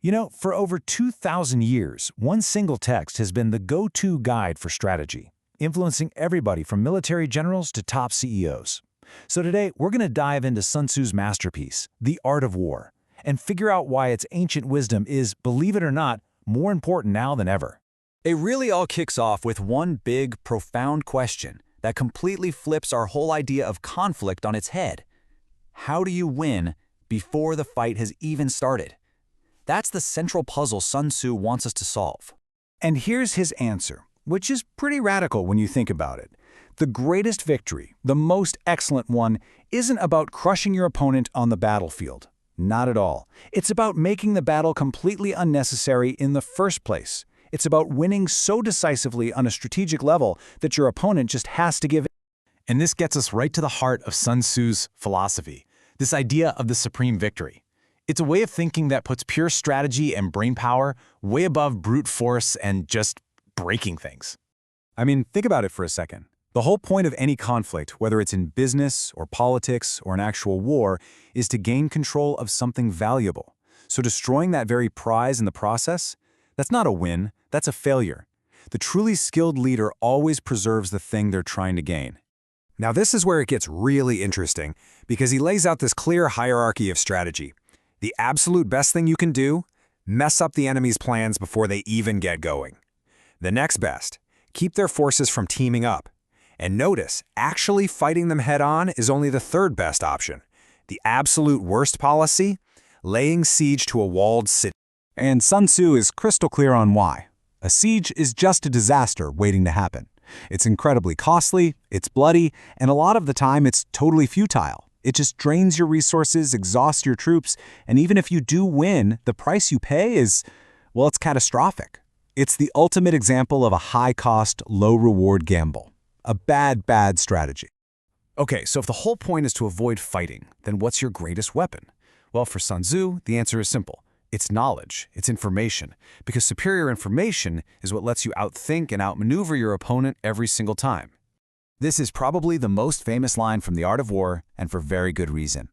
You know, for over 2,000 years, one single text has been the go-to guide for strategy, influencing everybody from military generals to top CEOs. So today, we're going to dive into Sun Tzu's masterpiece, The Art of War, and figure out why its ancient wisdom is, believe it or not, more important now than ever. It really all kicks off with one big, profound question that completely flips our whole idea of conflict on its head. How do you win before the fight has even started? That's the central puzzle Sun Tzu wants us to solve. And here's his answer, which is pretty radical when you think about it. The greatest victory, the most excellent one, isn't about crushing your opponent on the battlefield. Not at all. It's about making the battle completely unnecessary in the first place. It's about winning so decisively on a strategic level that your opponent just has to give in. And this gets us right to the heart of Sun Tzu's philosophy, this idea of the supreme victory. It's a way of thinking that puts pure strategy and brain power way above brute force and just breaking things. I mean, think about it for a second. The whole point of any conflict, whether it's in business or politics or an actual war, is to gain control of something valuable. So destroying that very prize in the process, that's not a win, that's a failure. The truly skilled leader always preserves the thing they're trying to gain. Now this is where it gets really interesting, because he lays out this clear hierarchy of strategy. The absolute best thing you can do, mess up the enemy's plans before they even get going. The next best, keep their forces from teaming up. And notice, actually fighting them head-on is only the third best option. The absolute worst policy, laying siege to a walled city. And Sun Tzu is crystal clear on why. A siege is just a disaster waiting to happen. It's incredibly costly, it's bloody, and a lot of the time it's totally futile. It just drains your resources, exhausts your troops, and even if you do win, the price you pay is, well, it's catastrophic. It's the ultimate example of a high-cost, low-reward gamble. A bad strategy. Okay, so if the whole point is to avoid fighting, then what's your greatest weapon? Well, for Sun Tzu, the answer is simple. It's knowledge, it's information, because superior information is what lets you outthink and outmaneuver your opponent every single time. This is probably the most famous line from The Art of War, and for very good reason.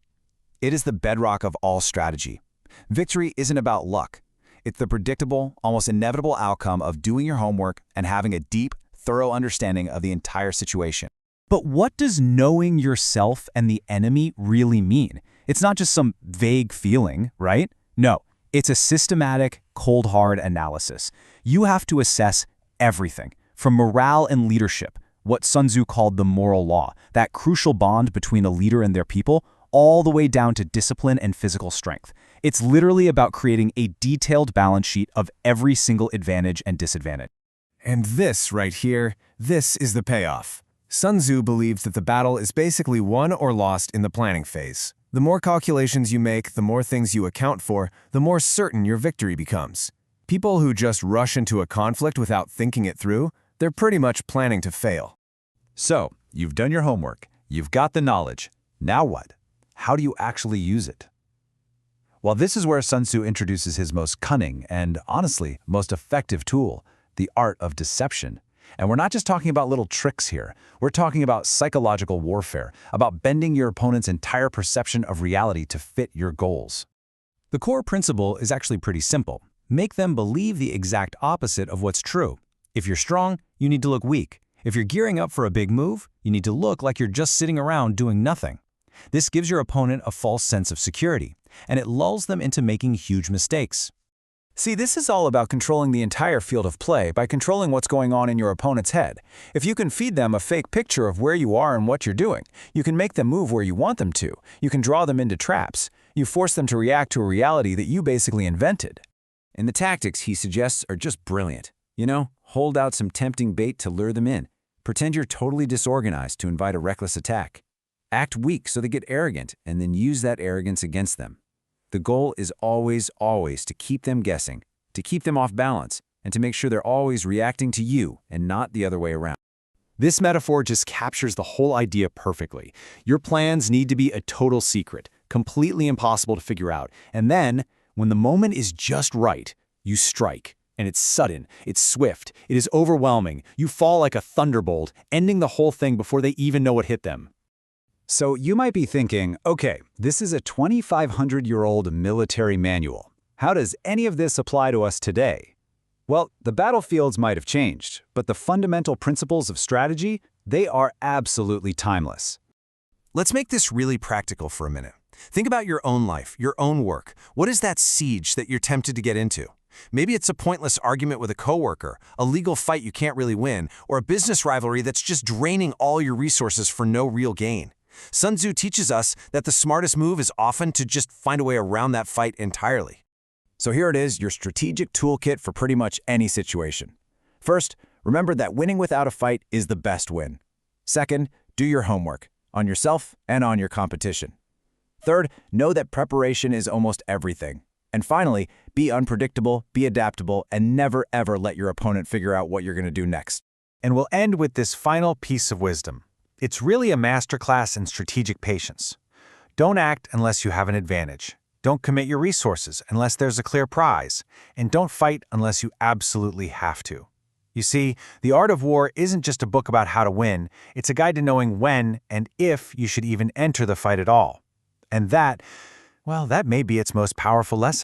It is the bedrock of all strategy. Victory isn't about luck. It's the predictable, almost inevitable outcome of doing your homework and having a deep, thorough understanding of the entire situation. But what does knowing yourself and the enemy really mean? It's not just some vague feeling, right? No, it's a systematic, cold hard analysis. You have to assess everything, from morale and leadership, what Sun Tzu called the moral law, that crucial bond between a leader and their people, all the way down to discipline and physical strength. It's literally about creating a detailed balance sheet of every single advantage and disadvantage. And this right here, this is the payoff. Sun Tzu believes that the battle is basically won or lost in the planning phase. The more calculations you make, the more things you account for, the more certain your victory becomes. People who just rush into a conflict without thinking it through, they're pretty much planning to fail. So, you've done your homework, you've got the knowledge. Now what? How do you actually use it? Well, this is where Sun Tzu introduces his most cunning and, honestly, most effective tool, the art of deception. And we're not just talking about little tricks here. We're talking about psychological warfare, about bending your opponent's entire perception of reality to fit your goals. The core principle is actually pretty simple. Make them believe the exact opposite of what's true. If you're strong, you need to look weak. If you're gearing up for a big move, you need to look like you're just sitting around doing nothing. This gives your opponent a false sense of security, and it lulls them into making huge mistakes. See, this is all about controlling the entire field of play by controlling what's going on in your opponent's head. If you can feed them a fake picture of where you are and what you're doing, you can make them move where you want them to. You can draw them into traps. You force them to react to a reality that you basically invented. And the tactics he suggests are just brilliant. You know, hold out some tempting bait to lure them in. Pretend you're totally disorganized to invite a reckless attack. Act weak so they get arrogant, and then use that arrogance against them. The goal is always to keep them guessing, to keep them off balance, and to make sure they're always reacting to you and not the other way around. This metaphor just captures the whole idea perfectly. Your plans need to be a total secret, completely impossible to figure out. And then, when the moment is just right, you strike. And it's sudden, it's swift, it is overwhelming. You fall like a thunderbolt, ending the whole thing before they even know what hit them. So you might be thinking, okay, this is a 2,500-year-old military manual. How does any of this apply to us today? Well, the battlefields might have changed, but the fundamental principles of strategy, they are absolutely timeless. Let's make this really practical for a minute. Think about your own life, your own work. What is that siege that you're tempted to get into? Maybe it's a pointless argument with a coworker, a legal fight you can't really win, or a business rivalry that's just draining all your resources for no real gain. Sun Tzu teaches us that the smartest move is often to just find a way around that fight entirely. So here it is, your strategic toolkit for pretty much any situation. First, remember that winning without a fight is the best win. Second, do your homework, on yourself and on your competition. Third, know that preparation is almost everything. And finally, be unpredictable, be adaptable, and never ever let your opponent figure out what you're going to do next. And we'll end with this final piece of wisdom. It's really a masterclass in strategic patience. Don't act unless you have an advantage. Don't commit your resources unless there's a clear prize. And don't fight unless you absolutely have to. You see, The Art of War isn't just a book about how to win. It's a guide to knowing when and if you should even enter the fight at all. And that, well, that may be its most powerful lesson.